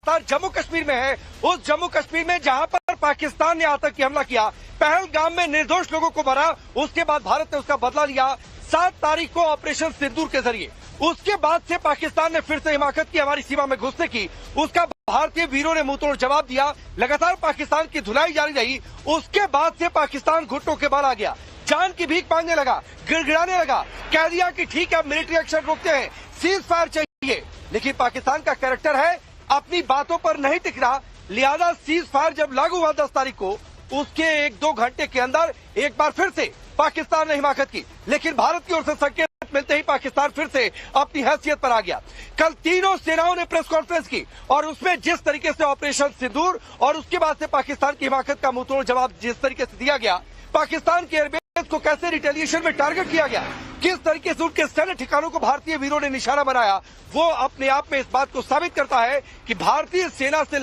पाकिस्तान जम्मू कश्मीर में है, उस जम्मू कश्मीर में जहां पर पाकिस्तान ने आतंकी हमला किया, पहलगाम में निर्दोष लोगों को मारा, उसके बाद भारत ने उसका बदला लिया 7 तारीख को ऑपरेशन सिंदूर के जरिए। उसके बाद से पाकिस्तान ने फिर से हिमाकत की, हमारी सीमा में घुसने की, उसका भारतीय वीरों ने मुंहतोड़ जवाब दिया। लगातार पाकिस्तान की धुलाई जारी रही। उसके बाद से पाकिस्तान घुटनों के बल आ गया, जान की भीख मांगने लगा, गिड़गिड़ाने लगा, कह दिया कि ठीक है मिलिट्री एक्शन रोकते हैं, सीज फायर चाहिए। लेकिन पाकिस्तान का कैरेक्टर है अपनी बातों पर नहीं टिक रहा, लिहाजा सीज फायर जब लागू हुआ 10 तारीख को, उसके 1-2 घंटे के अंदर एक बार फिर से पाकिस्तान ने हिमाकत की। लेकिन भारत की ओर से संकेत मिलते ही पाकिस्तान फिर से अपनी हैसियत पर आ गया। कल तीनों सेनाओं ने प्रेस कॉन्फ्रेंस की और उसमें जिस तरीके से ऑपरेशन सिंदूर और उसके बाद से पाकिस्तान की हिमाकत का मुंहतोड़ जवाब जिस तरीके से दिया गया, पाकिस्तान के एयरबेस को कैसे रिटेलिएशन में टारगेट किया गया, किस तरीके से उनके सैन्य ठिकानों को भारतीय वीरों ने निशाना बनाया, वो अपने आप में इस बात को साबित करता है कि भारतीय सेना से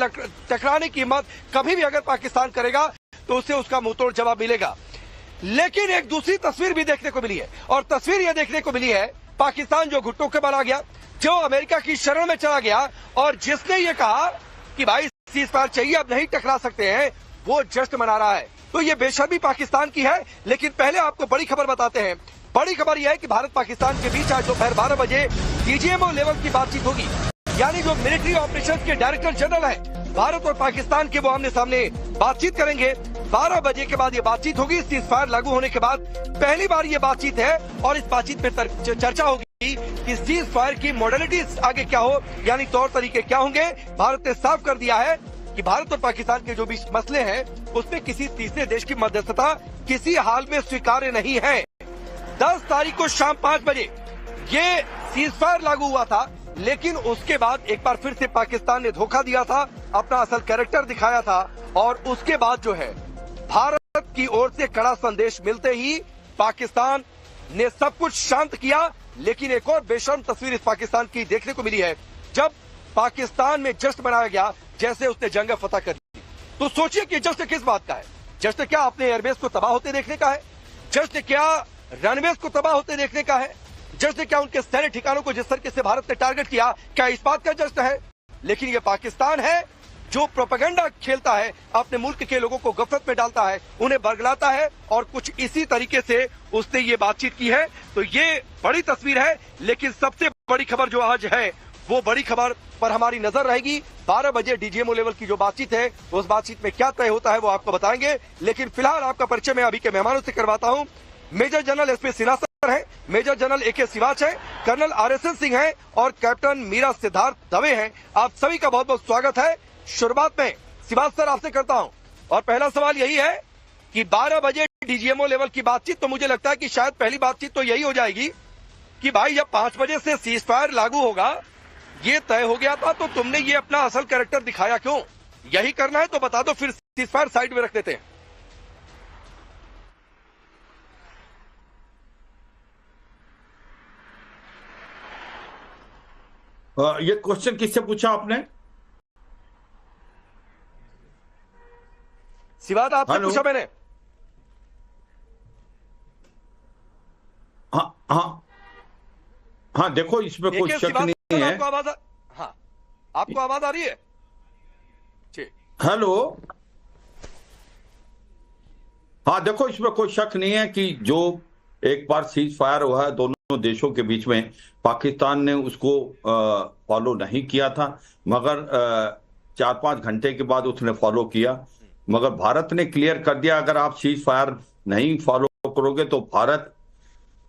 टकराने की हिम्मत कभी भी अगर पाकिस्तान करेगा तो उसे उसका मुंहतोड़ जवाब मिलेगा। लेकिन एक दूसरी तस्वीर भी देखने को मिली है और तस्वीर यह देखने को मिली है पाकिस्तान जो घुटनों के बल आ गया, जो अमेरिका की शरण में चला गया और जिसने ये कहा कि भाई सीज फायर चाहिए, अब नहीं टकरा सकते हैं, वो जश्न मना रहा है। तो ये बेशर्मी पाकिस्तान की है। लेकिन पहले आपको बड़ी खबर बताते हैं। बड़ी खबर यह है कि भारत पाकिस्तान के बीच आज दोपहर 12 बजे डीजीएमओ लेवल की बातचीत होगी, यानी जो मिलिट्री ऑपरेशन के डायरेक्टर जनरल है भारत और पाकिस्तान के, वो आमने सामने बातचीट करेंगे। 12 बजे के बाद ये बातचीत होगी। सीज फायर लागू होने के बाद पहली बार ये बातचीत है और इस बातचीत में चर्चा होगी कि सीज फायर की मॉडलिटीज आगे क्या हो, यानी तौर तरीके क्या होंगे। भारत ने साफ कर दिया है कि भारत और पाकिस्तान के जो भी मसले हैं उसमें किसी तीसरे देश की मध्यस्थता किसी हाल में स्वीकार्य नहीं है। 10 तारीख को शाम 5 बजे ये सीज फायर लागू हुआ था, लेकिन उसके बाद एक बार फिर से पाकिस्तान ने धोखा दिया था, अपना असल कैरेक्टर दिखाया था और उसके बाद जो है भारत की ओर से कड़ा संदेश मिलते ही पाकिस्तान ने सब कुछ शांत किया। लेकिन एक और बेशर्म तस्वीर इस पाकिस्तान की देखने को मिली है जब पाकिस्तान में जश्न मनाया गया जैसे उसने जंग फतह कर ली। तो सोचिए कि जश्न किस बात का है? जश्न क्या अपने एयरबेस को तबाह होते देखने का है? जश्न क्या रनवेज को तबाह होते देखने का है? जश्न क्या उनके सैन्य ठिकानों को जिस तरीके से भारत ने टारगेट किया, क्या इस बात का जश्न है? लेकिन ये पाकिस्तान है जो प्रोपेगेंडा खेलता है, अपने मुल्क के लोगों को गफलत में डालता है, उन्हें बरगलाता है और कुछ इसी तरीके से उसने ये बातचीत की है। तो ये बड़ी तस्वीर है। लेकिन सबसे बड़ी खबर जो आज है वो बड़ी खबर पर हमारी नजर रहेगी। 12 बजे डीजीएमओ लेवल की जो बातचीत है उस बातचीत में क्या तय होता है वो आपको बताएंगे। लेकिन फिलहाल आपका परिचय मैं अभी के मेहमानों से करवाता हूं। Major general SP Sinha sir है, मेजर जनरल एके सिवाच है, कर्नल आरएसएन सिंह है और कैप्टन मीरा सिद्धार्थ दवे हैं। आप सभी का बहुत बहुत स्वागत है। शुरुआत में सिवाच सर आपसे करता हूं और पहला सवाल यही है कि 12 बजे डीजीएमओ लेवल की बातचीत, तो मुझे लगता है कि शायद पहली बातचीत तो यही हो जाएगी कि भाई जब 5 बजे से सीज फायर लागू होगा, ये तय हो गया था, तो तुमने ये अपना असल कैरेक्टर दिखाया क्यों? यही करना है तो बता दो, फिर सीज फायर साइड में रख देते हैं। ये क्वेश्चन किससे पूछा आपने? सिवात आपसे पूछा मैंने। हाँ हाँ हाँ, देखो इसमें कोई शक नहीं है। आपको आवाज हाँ, आपको आवाज आ रही है? ठीक, हेलो। हाँ देखो, इसमें कोई शक नहीं है कि जो एक बार सीज फायर हुआ है दोनों देशों के बीच में, पाकिस्तान ने उसको फॉलो नहीं किया था, मगर 4-5 घंटे के बाद उसने फॉलो किया। मगर भारत ने क्लियर कर दिया अगर आप सीज फायर नहीं फॉलो करोगे तो भारत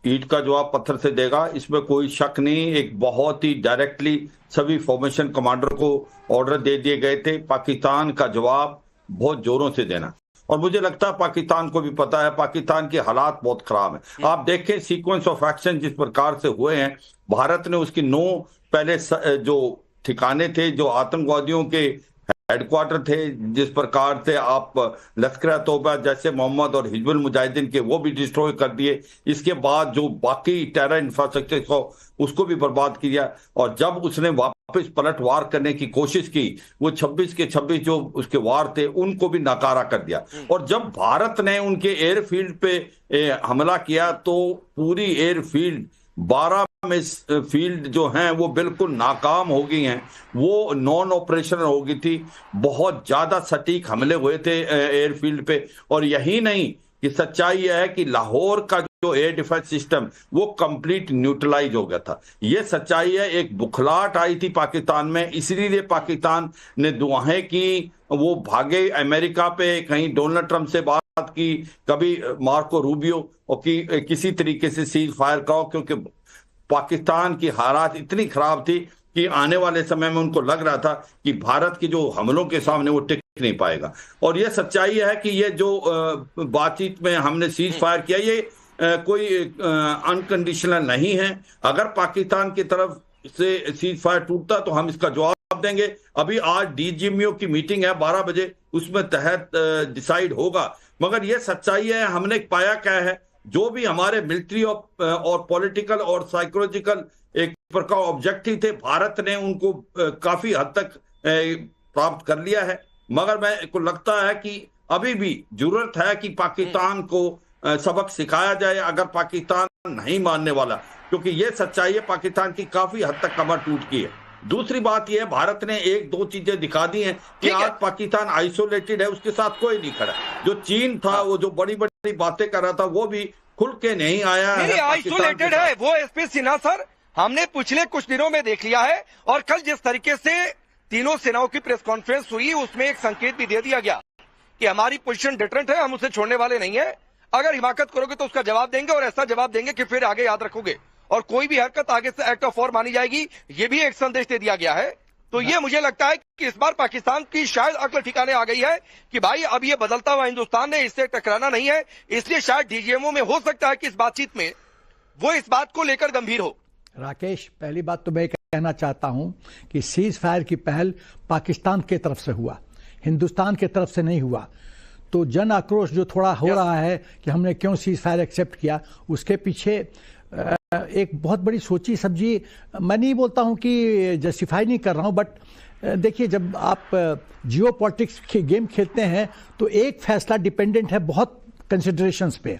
ईंट का जवाब पत्थर से देगा, इसमें कोई शक नहीं। एक बहुत ही डायरेक्टली सभी फॉर्मेशन कमांडर को ऑर्डर दे दिए गए थे पाकिस्तान का जवाब बहुत जोरों से देना। और मुझे लगता है पाकिस्तान को भी पता है, पाकिस्तान के हालात बहुत खराब हैं। आप देखें सीक्वेंस ऑफ एक्शन जिस प्रकार से हुए हैं, भारत ने उसकी 9 पहले जो ठिकाने थे, जो आतंकवादियों के हेडक्वार्टर थे, जिस प्रकार से आप लश्कर तौबा जैसे मोहम्मद और हिजबुल मुजाहिदीन के वो भी डिस्ट्रॉय कर दिए। इसके बाद जो बाकी टेरर इंफ्रास्ट्रक्चर को उसको भी बर्बाद किया। और जब उसने वापस पलटवार करने की कोशिश की, वो 26 के 26 जो उसके वार थे उनको भी नाकारा कर दिया। और जब भारत ने उनके एयरफील्ड पे हमला किया तो पूरी एयरफील्ड 12 में फील्ड जो हैं वो बिल्कुल नाकाम हो गई हैं, वो नॉन ऑपरेशनल हो गई थी। बहुत ज्यादा सटीक हमले हुए थे एयरफील्ड पे। और यही नहीं कि सच्चाई यह है कि लाहौर का जो एयर डिफेंस सिस्टम वो कंप्लीट न्यूट्रलाइज हो गया था। ये सच्चाई है। एक बुखलाहट आई थी पाकिस्तान में, इसीलिए पाकिस्तान ने दुआएं की, वो भागे अमेरिका पे, कहीं डोनाल्ड ट्रंप से बात की, कभी मार्को रूबियो, और कि किसी तरीके से सीज फायर कराओ, क्योंकि पाकिस्तान की हालात इतनी खराब थी कि आने वाले समय में उनको लग रहा था कि भारत के जो हमलों के सामने वो टिक नहीं पाएगा। और ये सच्चाई है कि ये जो बातचीत में हमने सीज फायर किया, ये कोई अनकंडीशनल नहीं है। अगर पाकिस्तान की तरफ से सीज फायर टूटता तो हम इसका जवाब देंगे। अभी आज डीजीएमओ की मीटिंग है 12 बजे, उसमें तहत डिसाइड होगा। मगर यह सच्चाई है, हमने पाया क्या है, जो भी हमारे मिलिट्री और पॉलिटिकल और साइकोलॉजिकल एक प्रकार ऑब्जेक्टिव थे, भारत ने उनको काफी हद तक प्राप्त कर लिया है। मगर मैं को लगता है कि अभी भी जरूरत है कि पाकिस्तान को सबक सिखाया जाए, अगर पाकिस्तान नहीं मानने वाला, क्योंकि ये सच्चाई है पाकिस्तान की काफी हद तक कमर टूट गई है। दूसरी बात यह है, भारत ने एक दो चीजें दिखा दी हैं कि आज पाकिस्तान आइसोलेटेड है, उसके साथ कोई नहीं खड़ा। जो चीन था वो जो बड़ी बड़ी बातें कर रहा था वो भी खुल के नहीं आया है। आइसोलेटेड है वो एसपी सिन्हा सर, हमने पिछले कुछ दिनों में देख लिया है। और कल जिस तरीके से तीनों सेनाओं की प्रेस कॉन्फ्रेंस हुई, उसमें एक संकेत भी दे दिया गया कि हमारी पोजीशन डिफरेंट है, हम उसे छोड़ने वाले नहीं है। अगर हिमाकत करोगे तो उसका जवाब देंगे, और ऐसा जवाब देंगे कि फिर आगे याद रखोगे, और कोई भी हरकत आगे से एक्ट ऑफ वॉर मानी जाएगी। ये भी एक संदेश दे दिया गया है। तो ये मुझे लगता है कि इस बार पाकिस्तान की शायद अक्ल ठिकाने आ गई है कि भाई अब ये बदलता हुआ हिंदुस्तान ने, इससे टकराना नहीं है। इसलिए शायद डीजीएमओ में हो सकता है कि इस बातचीत में वो इस बात को लेकर गंभीर हो। राकेश, पहली बात तो मैं कहना चाहता हूं कि सीज फायर की पहल पाकिस्तान की तरफ से हुआ, हिंदुस्तान की तरफ से नहीं हुआ। तो जन आक्रोश जो थोड़ा हो रहा है कि हमने क्यों सीज फायर एक्सेप्ट किया, उसके पीछे एक बहुत बड़ी सोची समझी, मैं नहीं बोलता हूं कि जस्टिफाई नहीं कर रहा हूं, बट देखिए जब आप जियो पॉलिटिक्स के गेम खेलते हैं तो एक फैसला डिपेंडेंट है बहुत कंसिडरेशंस पे।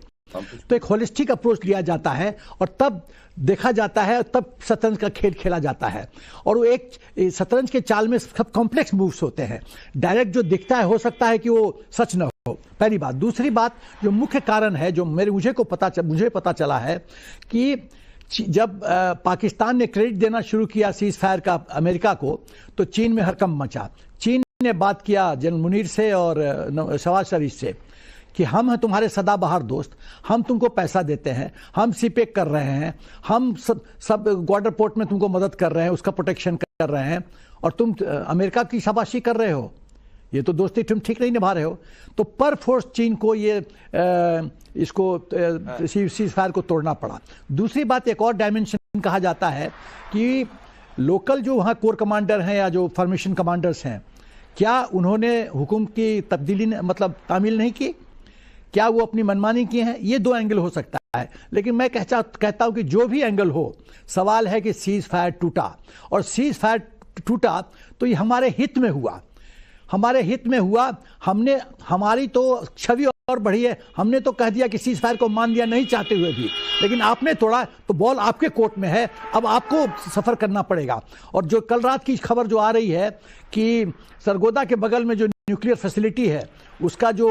तो एक होलिस्टिक अप्रोच लिया जाता है और तब देखा जाता है, तब शतरंज का खेल खेला जाता है। और वो एक शतरंज के चाल में सब कॉम्प्लेक्स मूव्स होते हैं। डायरेक्ट जो दिखता है हो सकता है कि वो सच न हो, पहली बात। दूसरी बात, जो मुख्य कारण है जो मुझे पता चला है कि जब पाकिस्तान ने क्रेडिट देना शुरू किया सीज फायर का अमेरिका को, तो चीन में हड़कंप मचा। चीन ने बात किया जनरल मुनीर से और शहबाज शरीफ से कि हम हैं तुम्हारे सदाबहार दोस्त, हम तुमको पैसा देते हैं, हम सीपेक कर रहे हैं, हम सब बॉर्डर पोर्ट में तुमको मदद कर रहे हैं, उसका प्रोटेक्शन कर रहे हैं, और तुम अमेरिका की शाबाशी कर रहे हो। ये तो दोस्ती तुम ठीक नहीं निभा रहे हो। तो पर फोर्स चीन को ये सीज फायर को तोड़ना पड़ा। दूसरी बात, एक और डायमेंशन कहा जाता है कि लोकल जो वहाँ कोर कमांडर हैं या जो फॉर्मेशन कमांडर्स हैं, क्या उन्होंने हुक्म की तब्दीली मतलब तामील नहीं की, क्या वो अपनी मनमानी किए हैं? ये दो एंगल हो सकता है। लेकिन मैं कहता हूं कि जो भी एंगल हो, सवाल है कि सीज फायर टूटा, और सीज फायर टूटा तो ये हमारे हित में हुआ, हमारे हित में हुआ। हमने, हमारी तो छवि और बढ़ी है। हमने तो कह दिया कि सीज फायर को मान लिया नहीं चाहते हुए भी, लेकिन आपने तोड़ा तो बॉल आपके कोर्ट में है, अब आपको सफर करना पड़ेगा। और जो कल रात की खबर जो आ रही है कि सरगोदा के बगल में जो न्यूक्लियर फैसिलिटी है, उसका जो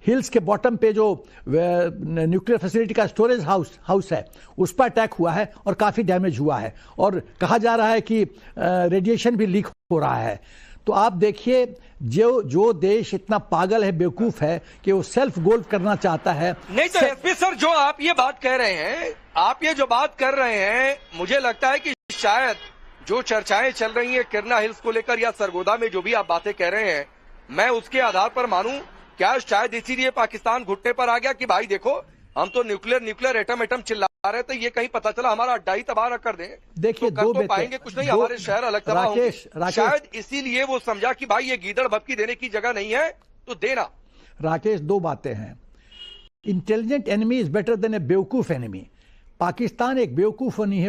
हिल्स के बॉटम पे जो न्यूक्लियर फैसिलिटी का स्टोरेज हाउस है, उस पर अटैक हुआ है और काफ़ी डैमेज हुआ है, और कहा जा रहा है कि रेडिएशन भी लीक हो रहा है। तो आप देखिए, जो देश इतना पागल है, बेवकूफ है कि वो सेल्फ गोल करना चाहता है। नहीं तो एसपी सर, जो आप ये बात कह रहे हैं, आप ये जो बात कर रहे हैं, मुझे लगता है कि शायद जो चर्चाएं चल रही हैं किरना हिल्स को लेकर या सरगोदा में जो भी आप बातें कह रहे हैं, मैं उसके आधार पर मानूं क्या शायद इसीलिए पाकिस्तान घुटने पर आ गया कि भाई देखो, हम तो न्यूक्लियर एटम चिल्ला रहे थे, ये कहीं पता चला हमारा अड्डा ही तबाह कर दें। देखिए, तो कर तो पाएंगे कुछ नहीं, हमारे शहर अलग तबाह होंगे। शायद इसीलिए वो समझा कि भाई ये गीदड़ भपकी देने की जगह नहीं है, तो देना। राकेश, दो बातें हैं। Intelligent enemy is better than a बेवकूफ एनिमी। पाकिस्तान एक बेवकूफ नहीं है,